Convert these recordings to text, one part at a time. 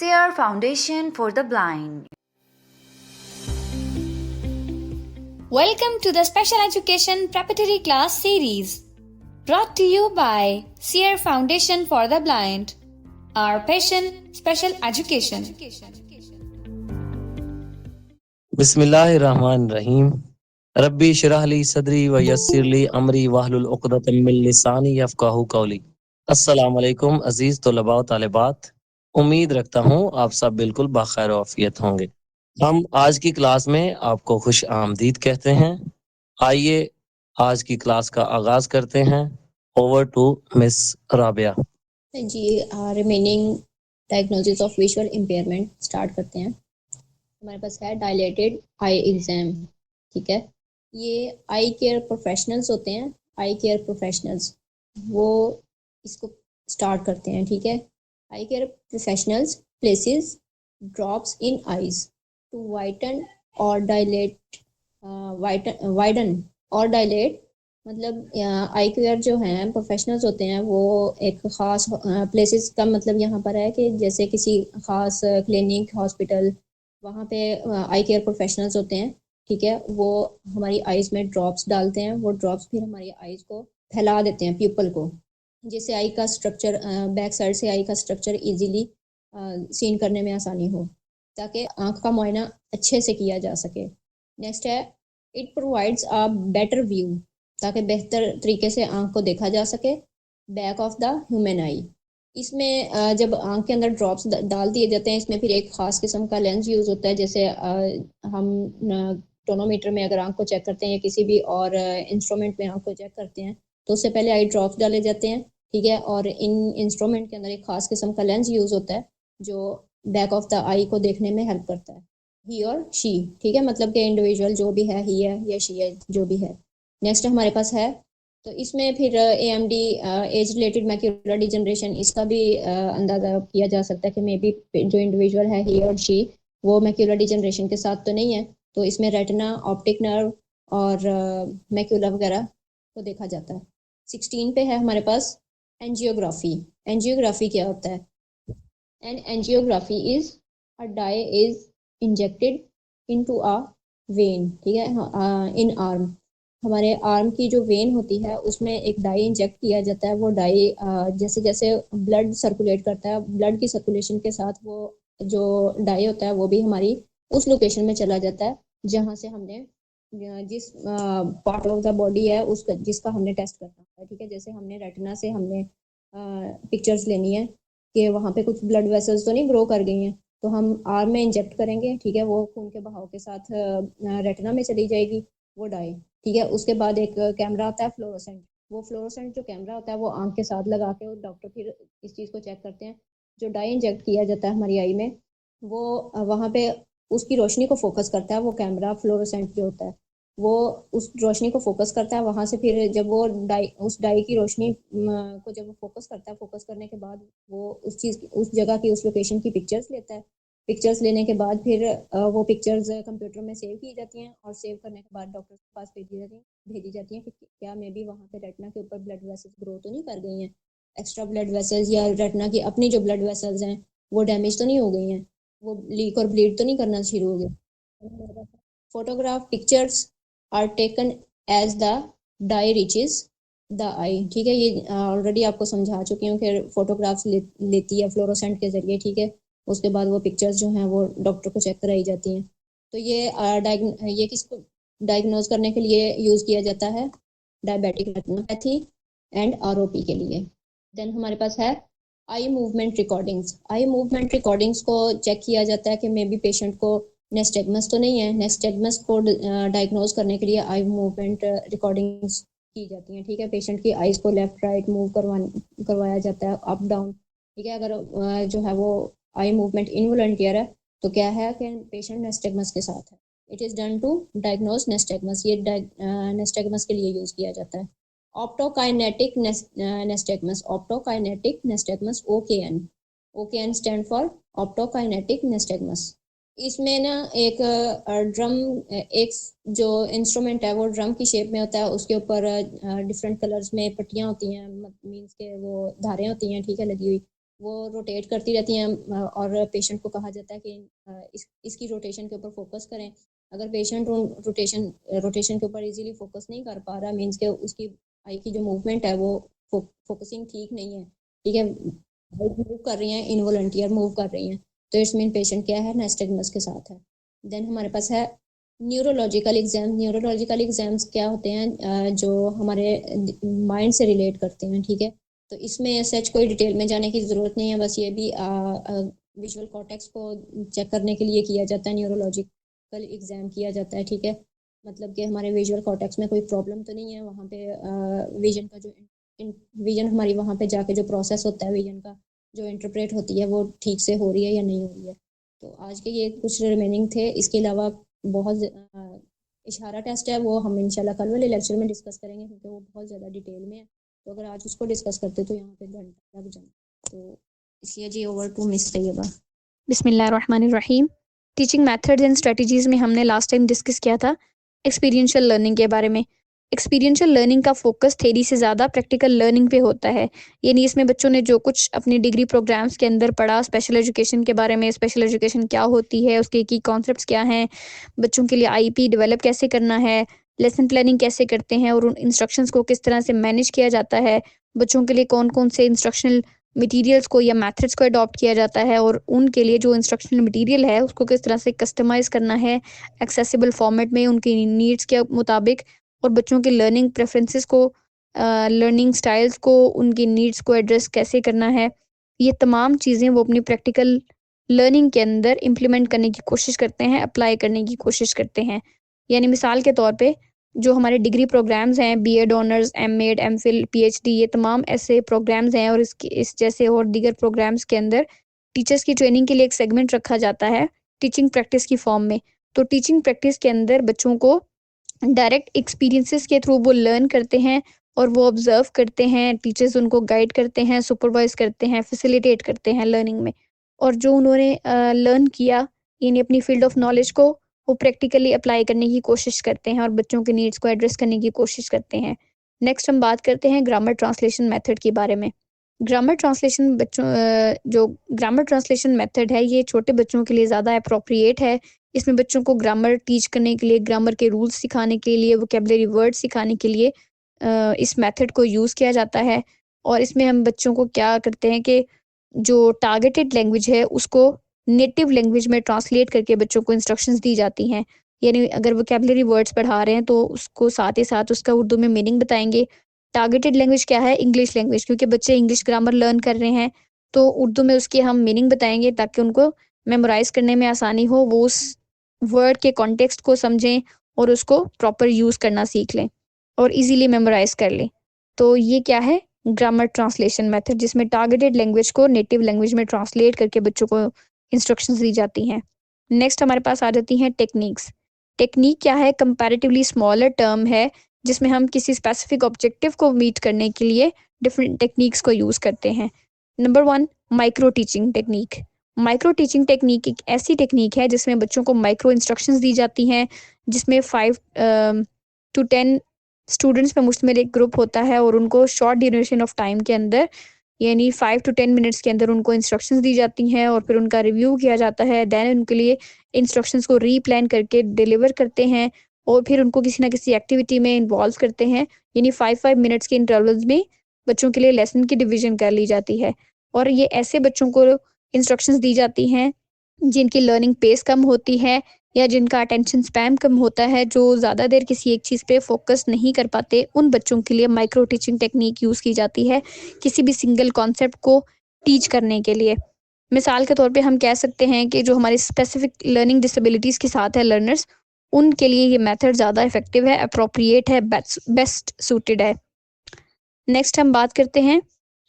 SEER Foundation for the Blind. Welcome to the Special Education Preparatory Class Series, brought to you by SEER Foundation for the Blind. Our passion, special education. बिस्मिल्लाहिर्रहमानिर्रहीम। रब्बी इश्रह ली सदरी व यस्सिर ली अमरी वहलुल उक़दतम मिन लिसानी यफ़क़हू क़ौली। अस्सलाम वालेकुम अजीज तलबा व तालिबात, उम्मीद रखता हूँ आप सब बिल्कुल बखैर आफियत होंगे। हम आज की क्लास में आपको खुश आमदीद कहते हैं। आइए आज की क्लास का आगाज करते हैं। Over to miss Rabia ji. Remaining diagnosis of visual impairment start करते हैं। हमारे पास है डायलेटेड आई एग्जाम। ठीक है, ये आई केयर प्रोफेशनल्स होते हैं, आई केयर प्रोफेशनल्स, वो इसको स्टार्ट करते हैं। ठीक है, eye care professionals places drops in eyes to whiten और डायलेट, वाइडन और डायलेट, मतलब आई केयर जो हैं प्रोफेशनल्स होते हैं वो एक ख़ास प्लेसेस का मतलब यहाँ पर है कि जैसे किसी ख़ास क्लिनिक, हॉस्पिटल, वहाँ पे आई केयर प्रोफेशनल्स होते हैं। ठीक है, वो हमारी आइज़ में ड्रॉप्स डालते हैं। वो ड्रॉप्स फिर हमारी आइज़ को फैला देते हैं प्यूपल को, जिससे आई का स्ट्रक्चर, बैक साइड से आई का स्ट्रक्चर ईजीली सीन करने में आसानी हो, ताकि आँख का मुआयना अच्छे से किया जा सके। नेक्स्ट है, it provides a better view, ताकि बेहतर तरीके से आँख को देखा जा सके। बैक ऑफ द ह्यूमन आई, इसमें जब आँख के अंदर ड्रॉप्स डाल दिए जाते हैं, इसमें फिर एक ख़ास किस्म का लेंस यूज़ होता है। जैसे हम टोनोमीटर में अगर आँख को चेक करते हैं या किसी भी और इंस्ट्रूमेंट में आँख को चेक करते हैं, तो उससे पहले आई ड्रॉप्स डाले जाते हैं। ठीक है, और इन इंस्ट्रूमेंट के अंदर एक ख़ास किस्म का लेंस यूज़ होता है जो बैक ऑफ द आई को देखने में हेल्प करता है। ही और शी, ठीक है, मतलब कि इंडिविजुअल जो भी है, ही है या शी है, जो भी है। नेक्स्ट हमारे पास है, तो इसमें फिर AMD, age related macular degeneration, इसका भी अंदाज़ा किया जा सकता है कि मे बी जो इंडिविजुअल है ही और शी, वो मैक्यूलर डिजनरेशन के साथ तो नहीं है। तो इसमें रेटिना, ऑप्टिक नर्व और मैक्यूला वगैरह को देखा जाता है। 16 पे है हमारे पास एंजियोग्राफी। एंजियोग्राफी क्या होता है? And angiography is a dye is injected into a vein. ठीक है, इन आर्म, हमारे आर्म की जो वेन होती है उसमें एक डाई इंजेक्ट किया जाता है। वो डाई जैसे जैसे ब्लड सर्कुलेट करता है, ब्लड की सर्कुलेशन के साथ वो जो डाई होता है वो भी हमारी उस लोकेशन में चला जाता है जहाँ से हमने जिस पार्ट ऑफ द बॉडी है उसका, जिसका हमने टेस्ट करना है। ठीक है, जैसे हमने रेटिना से हमने पिक्चर्स लेनी है कि वहाँ पे कुछ ब्लड वेसल्स तो नहीं ग्रो कर गई हैं, तो हम आर्म में इंजेक्ट करेंगे। ठीक है, वो खून के बहाव के साथ रेटिना में चली जाएगी वो डाई। ठीक है, उसके बाद एक कैमरा आता है फ्लोरोसेंट। वो फ्लोरोसेंट जो कैमरा होता है वो आँख के साथ लगा के, और डॉक्टर फिर इस चीज़ को चेक करते हैं। जो डाई इंजेक्ट किया जाता है हमारी आई में, वो वहाँ पे उसकी रोशनी को फोकस करता है। वो कैमरा फ्लोरोसेंट जो होता है वो उस रोशनी को फोकस करता है। वहाँ से फिर जब वो डाई, उस डाई की रोशनी को जब वो फोकस करता है, फोकस करने के बाद वो उस चीज़, उस जगह की, उस लोकेशन की पिक्चर्स लेता है। पिक्चर्स लेने के बाद फिर वो पिक्चर्स कंप्यूटर में सेव की जाती हैं, और सेव करने के बाद डॉक्टर के पास भेजी जाती हैं कि क्या मे बी वहाँ पे रेटिना के ऊपर ब्लड वेसल्स ग्रो तो नहीं कर गई हैं, एक्स्ट्रा ब्लड वेसल्स, या रेटिना की अपनी जो ब्लड वेसल्स हैं वो डैमेज तो नहीं हो गई हैं, वो लीक और ब्लीड तो नहीं करना शुरू हो गया। Photograph pictures are taken as the dye reaches the eye. ठीक है, ये ऑलरेडी आपको समझा चुकी हूँ कि फोटोग्राफ्स लेती है फ्लोरोसेंट के ज़रिए। ठीक है, उसके बाद वो पिक्चर्स जो हैं वो डॉक्टर को चेक कराई जाती हैं। तो ये किसको डायग्नोज करने के लिए यूज़ किया जाता है? डायबिटिक रेटिनोपैथी एंड ROP के लिए। देन हमारे पास है eye movement recordings. Eye movement recordings को चेक किया जाता है कि मे बी पेशेंट को नेस्टेगमस तो नहीं है। नेस्टेगमस को डायग्नोज करने के लिए आई मूवमेंट रिकॉर्डिंग्स की जाती हैं। ठीक है, पेशेंट की आइज़ को लेफ्ट राइट मूव करवाया जाता है, अप डाउन। ठीक है, अगर जो है वो आई मूवमेंट इनवॉलंटियर है तो क्या है कि पेशेंट नेस्टेगमस के साथ है। It is done to diagnose nystagmus. ये नेस्टेगमस के लिए यूज़ किया जाता है। Optokinetic nystagmus, optokinetic nystagmus, OKN। OKN stand for optokinetic nystagmus. इसमें ना एक ड्रम, एक जो इंस्ट्रूमेंट है वो ड्रम की शेप में होता है। उसके ऊपर डिफरेंट कलर्स में पट्टियाँ होती हैं, मीन्स के वो धारें होती हैं, ठीक है, लगी हुई। वो रोटेट करती रहती हैं और पेशेंट को कहा जाता है कि इसकी रोटेशन के ऊपर फोकस करें। अगर पेशेंट रोटेशन के ऊपर इजीली फोकस नहीं कर पा रहा, मीन्स के उसकी आई की जो मूवमेंट है वो फोकसिंग ठीक नहीं है, ठीक है, मूव कर रही हैं, इनवॉलंटियर मूव कर रही हैं, तो इट्स मीन पेशेंट क्या है, नेस्टैग्मस के साथ है। देन हमारे पास है न्यूरोलॉजिकल एग्जाम। न्यूरोलॉजिकल एग्जाम्स क्या होते हैं, जो हमारे माइंड से रिलेट करते हैं, ठीक है। तो इसमें सच कोई डिटेल में जाने की ज़रूरत नहीं है, बस ये भी विजुअल कॉर्टेक्स को चेक करने के लिए किया जाता है, न्यूरोलॉजिकल एग्जाम किया जाता है, ठीक है। मतलब कि हमारे विजुअल कॉर्टेक्स में कोई प्रॉब्लम तो नहीं है, वहाँ पे विजन का जो विजन हमारी वहाँ पे जाके जो प्रोसेस होता है विजन का, जो इंटरप्रेट होती है, वो ठीक से हो रही है या नहीं हो रही है। तो आज के ये कुछ रिमेनिंग थे। इसके अलावा बहुत इशारा टेस्ट है, वो हम इंशाल्लाह कल वाले लेक्चर में डिस्कस करेंगे, क्योंकि वो बहुत ज़्यादा डिटेल में है। तो अगर आज उसको डिस्कस करते तो यहाँ पे घंटा लग जाए। तो इसलिए जी ओवर टू मिस तैयबा। बिस्मिल्लाहिर्रहमानिर्रहीम। टीचिंग मेथड्स एंड स्ट्रेटजीज में हमने लास्ट टाइम डिस्कस किया था एक्सपीरियंशियल लर्निंग के बारे में। एक्सपीरियंशियल लर्निंग का फोकस थ्योरी से ज़्यादा प्रैक्टिकल लर्निंग पे होता है, यानी इसमें बच्चों ने जो कुछ अपनी डिग्री प्रोग्राम्स के अंदर पढ़ा, स्पेशल एजुकेशन के बारे में, स्पेशल एजुकेशन क्या होती है, उसके की कॉन्सेप्ट्स क्या हैं, बच्चों के लिए आईपी डेवलप कैसे करना है, लेसन प्लानिंग कैसे करते हैं और उन इंस्ट्रक्शंस को किस तरह से मैनेज किया जाता है, बच्चों के लिए कौन कौन से इंस्ट्रक्शनल मटेरियल्स को या मेथड्स को अडॉप्ट किया जाता है और उनके लिए जो इंस्ट्रक्शनल मटेरियल है उसको किस तरह से कस्टमाइज करना है एक्सेसिबल फॉर्मेट में उनकी नीड्स के मुताबिक, और बच्चों के लर्निंग प्रेफरेंसेस को, लर्निंग स्टाइल्स को, उनकी नीड्स को एड्रेस कैसे करना है। ये तमाम चीज़ें वो अपनी प्रैक्टिकल लर्निंग के अंदर इम्प्लीमेंट करने की कोशिश करते हैं, अप्लाई करने की कोशिश करते हैं। यानी मिसाल के तौर पे जो हमारे डिग्री प्रोग्राम्स हैं, BEd honours, MEd, MPhil, PhD, ये तमाम ऐसे प्रोग्राम्स हैं और इस जैसे और दीगर प्रोग्राम्स के अंदर टीचर्स की ट्रेनिंग के लिए एक सेगमेंट रखा जाता है टीचिंग प्रैक्टिस की फॉर्म में। तो टीचिंग प्रैक्टिस के अंदर बच्चों को डायरेक्ट एक्सपीरियंसेस के थ्रू वो लर्न करते हैं और वो ऑब्जर्व करते हैं, टीचर्स उनको गाइड करते हैं, सुपरवाइज करते हैं, फैसिलिटेट करते हैं लर्निंग में, और जो उन्होंने लर्न किया यानी अपनी फील्ड ऑफ नॉलेज को वो प्रैक्टिकली अप्लाई करने की कोशिश करते हैं और बच्चों के नीड्स को एड्रेस करने की कोशिश करते हैं। नेक्स्ट हम बात करते हैं ग्रामर ट्रांसलेशन मेथड के बारे में। ग्रामर ट्रांसलेशन जो ग्रामर ट्रांसलेशन मेथड है ये छोटे बच्चों के लिए ज़्यादा अप्रोप्रिएट है। इसमें बच्चों को ग्रामर टीच करने के लिए, ग्रामर के रूल्स सिखाने के लिए, वोकेबलरी वर्ड सिखाने के लिए इस मेथड को यूज़ किया जाता है। और इसमें हम बच्चों को क्या करते हैं कि जो टारगेटेड लैंग्वेज है उसको नेटिव लैंग्वेज में ट्रांसलेट करके बच्चों को इंस्ट्रक्शंस दी जाती हैं। यानी अगर वोकेबलरी वर्ड्स पढ़ा रहे हैं तो उसको साथ ही साथ उसका उर्दू में मीनिंग बताएंगे। टारगेटेड लैंग्वेज क्या है? इंग्लिश लैंग्वेज, क्योंकि बच्चे इंग्लिश ग्रामर लर्न कर रहे हैं तो उर्दू में उसके हम मीनिंग बताएंगे ताकि उनको मेमोराइज करने में आसानी हो, वो उस वर्ड के कॉन्टेक्स्ट को समझें और उसको प्रॉपर यूज़ करना सीख लें और इजीली मेमोराइज कर लें। तो ये क्या है? ग्रामर ट्रांसलेशन मेथड, जिसमें टारगेटेड लैंग्वेज को नेटिव लैंग्वेज में ट्रांसलेट करके बच्चों को इंस्ट्रक्शंस दी जाती हैं। नेक्स्ट हमारे पास आ जाती हैं टेक्निक्स। टेक्निक क्या है? कंपैरेटिवली स्मॉलर टर्म है जिसमें हम किसी स्पेसिफिक ऑब्जेक्टिव को मीट करने के लिए डिफरेंट टेक्निक्स को यूज़ करते हैं। Number 1, micro teaching technique. Micro teaching technique एक ऐसी टेक्निक है जिसमें बच्चों को माइक्रो इंस्ट्रक्शंस दी जाती हैं, जिसमें 5 to 10 स्टूडेंट्स पे मुश्तमिल एक ग्रुप होता है और उनको शॉर्ट ड्यूरेशन ऑफ टाइम के अंदर यानी 5 to 10 मिनट्स के अंदर उनको इंस्ट्रक्शंस दी जाती हैं और फिर उनका रिव्यू किया जाता है। देन उनके लिए इंस्ट्रक्शंस को रीप्लान करके डिलीवर करते हैं और फिर उनको किसी ना किसी एक्टिविटी में इन्वॉल्व करते हैं। यानी 5-5 मिनट्स के इंटरवल्स में बच्चों के लिए लेसन की डिवीजन कर ली जाती है और ये ऐसे बच्चों को इंस्ट्रक्शंस दी जाती हैं जिनकी लर्निंग पेस कम होती है या जिनका अटेंशन स्पैम कम होता है, जो ज़्यादा देर किसी एक चीज़ पे फोकस नहीं कर पाते। उन बच्चों के लिए माइक्रो टीचिंग टेक्निक यूज़ की जाती है किसी भी सिंगल कॉन्सेप्ट को टीच करने के लिए। मिसाल के तौर पे हम कह सकते हैं कि जो हमारी स्पेसिफिक लर्निंग डिसेबिलिटीज़ के साथ है लर्नर्स, उनके लिए ये मेथड ज़्यादा इफेक्टिव है, अप्रोप्रिएट है, बेस्ट सूटेड है। नेक्स्ट हम बात करते हैं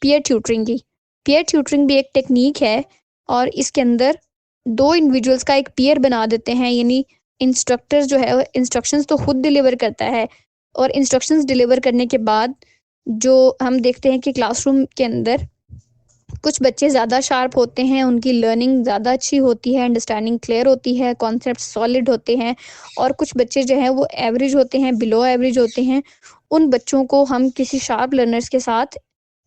पीयर ट्यूटरिंग की। पीयर ट्यूटरिंग भी एक टेक्निक है और इसके अंदर 2 इंडिविजुअल्स का एक पीयर बना देते हैं, यानी इंस्ट्रक्टर जो है इंस्ट्रक्शंस तो खुद डिलीवर करता है और इंस्ट्रक्शंस डिलीवर करने के बाद जो हम देखते हैं कि क्लासरूम के अंदर कुछ बच्चे ज़्यादा शार्प होते हैं, उनकी लर्निंग ज़्यादा अच्छी होती है, अंडरस्टैंडिंग क्लियर होती है, कॉन्सेप्ट सॉलिड होते हैं, और कुछ बच्चे जो हैं वो एवरेज होते हैं, बिलो एवरेज होते हैं। उन बच्चों को हम किसी शार्प लर्नर्स के साथ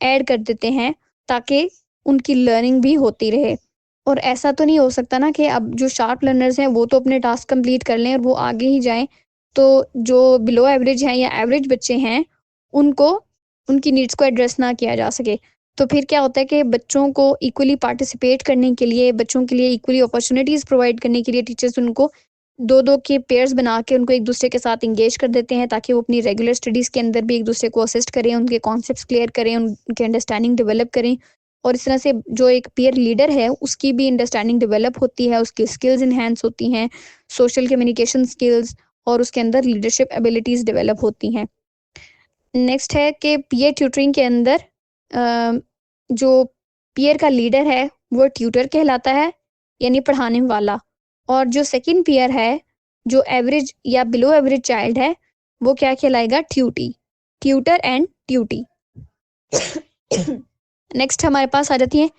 ऐड कर देते हैं ताकि उनकी लर्निंग भी होती रहे। और ऐसा तो नहीं हो सकता ना कि अब जो शार्प लर्नर्स हैं वो तो अपने टास्क कंप्लीट कर लें और वो आगे ही जाएं, तो जो बिलो एवरेज हैं या एवरेज बच्चे हैं उनको उनकी नीड्स को एड्रेस ना किया जा सके। तो फिर क्या होता है कि बच्चों को इक्वली पार्टिसिपेट करने के लिए, बच्चों के लिए इक्वली अपॉर्चुनिटीज़ प्रोवाइड करने के लिए टीचर्स उनको 2-2 के पेयर्स बना के उनको एक-दूसरे के साथ एंगेज कर देते हैं, ताकि वो अपनी रेगुलर स्टडीज़ के अंदर भी एक-दूसरे को असिस्ट करें, उनके कॉन्सेप्ट्स क्लियर करें, उनकी अंडरस्टैंडिंग डेवलप करें। और इस तरह से जो एक पीयर लीडर है उसकी भी अंडरस्टैंडिंग डेवलप होती है, उसकी स्किल्स एनहांस होती हैं, सोशल कम्युनिकेशन स्किल्स और उसके अंदर लीडरशिप एबिलिटीज़ डेवलप होती हैं। नेक्स्ट है कि पीयर ट्यूटरिंग के अंदर जो पीयर का लीडर है वो ट्यूटर कहलाता है, यानी पढ़ाने वाला। और जो सेकंड पीयर है, जो एवरेज या बिलो एवरेज चाइल्ड है, वो क्या कहलाएगा? Tutee, tutor and Tutee. Next हमारे पास आ जाती है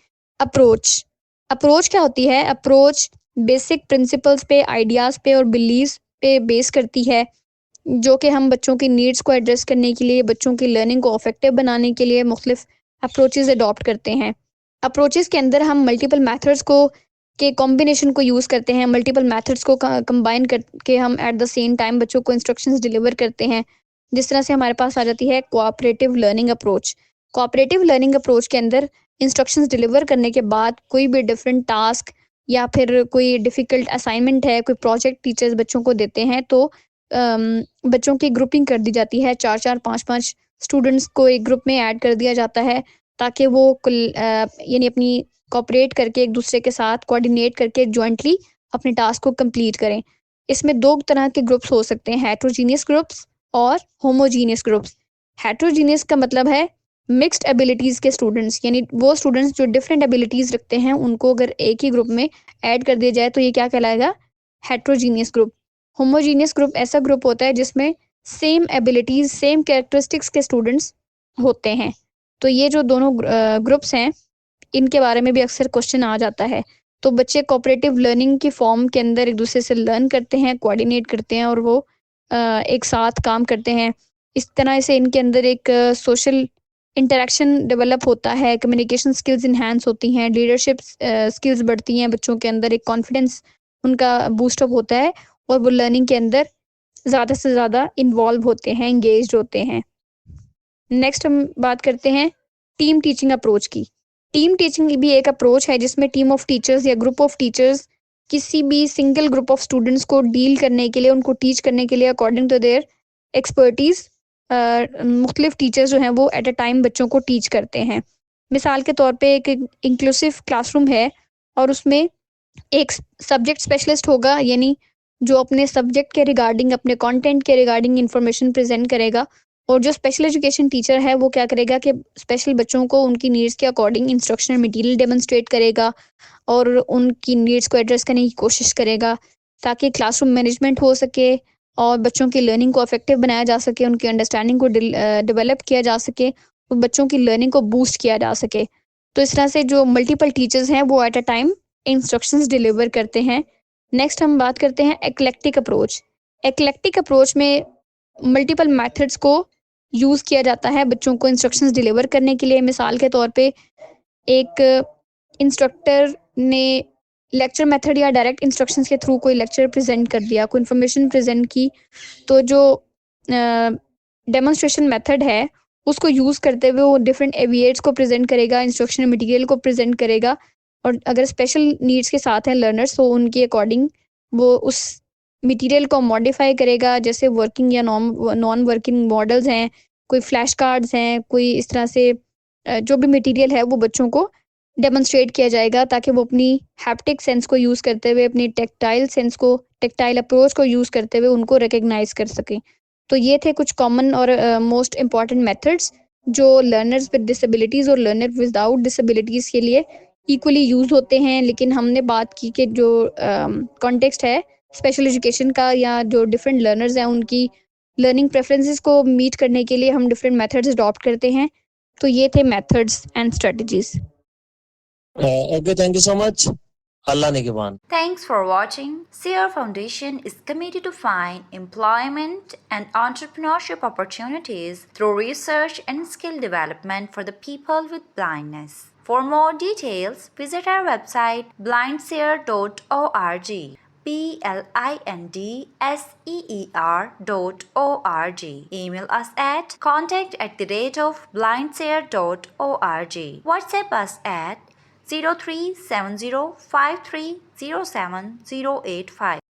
अप्रोच। अप्रोच क्या होती है? अप्रोच बेसिक प्रिंसिपल्स पे, आइडियाज़ पे और बिलीव्स पे बेस करती है, जो कि हम बच्चों की नीड्स को एड्रेस करने के लिए, बच्चों की लर्निंग को इफेक्टिव बनाने के लिए मुख्तलिफ अप्रोचेज़ अडॉप्ट करते हैं। अप्रोचेज़ के अंदर हम मल्टीपल मेथड्स को के कॉम्बिनेशन को यूज़ करते हैं, मल्टीपल मेथड्स को कंबाइन करके हम एट द सेम टाइम बच्चों को इंस्ट्रक्शंस डिलीवर करते हैं। जिस तरह से हमारे पास आ जाती है cooperative learning approach. Cooperative learning approach के अंदर इंस्ट्रक्शंस डिलीवर करने के बाद कोई भी डिफरेंट टास्क या फिर कोई डिफ़िकल्ट असाइनमेंट है, कोई प्रोजेक्ट टीचर्स बच्चों को देते हैं, तो बच्चों की ग्रुपिंग कर दी जाती है। 4-4, 5-5 स्टूडेंट्स को एक ग्रुप में ऐड कर दिया जाता है, ताकि वो यानी अपनी कोऑपरेट करके एक दूसरे के साथ कोऑर्डिनेट करके जॉइंटली अपने टास्क को कंप्लीट करें। इसमें 2 तरह के ग्रुप्स हो सकते हैं, हेटेरोजीनियस ग्रुप्स और होमोजीनियस ग्रुप्स। हेटेरोजीनियस का मतलब है मिक्स्ड एबिलिटीज़ के स्टूडेंट्स, यानी वो स्टूडेंट्स जो डिफरेंट एबिलिटीज़ रखते हैं, उनको अगर एक ही ग्रुप में ऐड कर दिया जाए तो ये क्या कहलाएगा? Heterogeneous group. होमोजीनियस ग्रुप ऐसा ग्रुप होता है जिसमें सेम एबिलिटीज़, सेम कैरेक्टरिस्टिक्स के स्टूडेंट्स होते हैं। तो ये जो दोनों ग्रुप्स हैं, इनके बारे में भी अक्सर क्वेश्चन आ जाता है। तो बच्चे कोऑपरेटिव लर्निंग की फॉर्म के अंदर एक दूसरे से लर्न करते हैं, कोऑर्डिनेट करते हैं और वो एक साथ काम करते हैं। इस तरह से इनके अंदर एक सोशल इंटरेक्शन डेवलप होता है, कम्युनिकेशन स्किल्स एनहांस होती हैं, लीडरशिप स्किल्स बढ़ती हैं, बच्चों के अंदर एक कॉन्फिडेंस उनका बूस्ट अप होता है और वो लर्निंग के अंदर ज़्यादा से ज़्यादा इन्वॉल्व होते हैं, एंगेज्ड होते हैं। नेक्स्ट हम बात करते हैं टीम टीचिंग अप्रोच की। टीम टीचिंग भी एक अप्रोच है जिसमें टीम ऑफ टीचर्स या ग्रुप ऑफ टीचर्स किसी भी सिंगल ग्रुप ऑफ स्टूडेंट्स को डील करने के लिए, उनको टीच करने के लिए अकॉर्डिंग टू देयर एक्सपर्टीज़ मुख्तलिफ टीचर्स जो हैं वो एट अ टाइम बच्चों को टीच करते हैं। मिसाल के तौर पे एक इंक्लूसिव क्लासरूम है और उसमें एक सब्जेक्ट स्पेशलिस्ट होगा, यानी जो अपने सब्जेक्ट के रिगार्डिंग, अपने कंटेंट के रिगार्डिंग इंफॉर्मेशन प्रेजेंट करेगा। और जो स्पेशल एजुकेशन टीचर है वो क्या करेगा कि स्पेशल बच्चों को उनकी नीड्स के अकॉर्डिंग इंस्ट्रक्शनल मटेरियल डेमोंस्ट्रेट करेगा और उनकी नीड्स को एड्रेस करने की कोशिश करेगा, ताकि क्लासरूम मैनेजमेंट हो सके और बच्चों की लर्निंग को इफेक्टिव बनाया जा सके, उनकी अंडरस्टैंडिंग को डेवलप किया जा सके और बच्चों की लर्निंग को बूस्ट किया जा सके। तो इस तरह से जो मल्टीपल टीचर्स हैं वो at a time instructions deliver करते हैं। नेक्स्ट हम बात करते हैं एक्लेक्टिक अप्रोच। एक्लेक्टिक अप्रोच में मल्टीपल मेथड्स को यूज़ किया जाता है बच्चों को इंस्ट्रक्शंस डिलीवर करने के लिए। मिसाल के तौर पे एक इंस्ट्रक्टर ने लेक्चर मेथड या डायरेक्ट इंस्ट्रक्शंस के थ्रू कोई लेक्चर प्रेजेंट कर दिया, कोई इन्फॉर्मेशन प्रेजेंट की, तो जो डेमोंस्ट्रेशन मेथड है उसको यूज़ करते हुए वो डिफरेंट एविएट्स को प्रेजेंट करेगा, इंस्ट्रक्शनल मटेरियल को प्रेजेंट करेगा। और अगर स्पेशल नीड्स के साथ हैं लर्नर्स तो उनके अकॉर्डिंग वो उस मटेरियल को मॉडिफाई करेगा, जैसे वर्किंग या नॉन वर्किंग मॉडल्स हैं, कोई फ्लैश कार्ड्स हैं, कोई इस तरह से जो भी मटेरियल है वो बच्चों को डेमोंस्ट्रेट किया जाएगा, ताकि वो अपनी हैप्टिक सेंस को यूज़ करते हुए, अपनी टेक्टाइल अप्रोच को यूज़ करते हुए उनको रिकग्नाइज कर सकें। तो ये थे कुछ कॉमन और मोस्ट इम्पॉर्टेंट मेथड्स जो लर्नर्स विद डिसेबिलिटीज़ और लर्नर विदाउट डिसेबिलिटीज़ के लिए इक्वली यूज़ होते हैं। लेकिन हमने बात की कि जो कॉन्टेक्स्ट है स्पेशल एजुकेशन का या जो डिफरेंट लर्नर्स हैं उनकी लर्निंग प्रेफरेंसेस को मीट करने के लिए हम डिफरेंट मेथड्स अडॉप्ट करते हैं। तो ये थे methods and strategies. Okay, thank you so much. अल्लाह निगहबान। Thanks for watching. Sierra Foundation is committed to find employment and entrepreneurship opportunities through research and skill development for the people with blindness. For more details, visit our website blindseer.org. blindseer.org. Email us at contact@blindseer.org. WhatsApp us at 037053078085.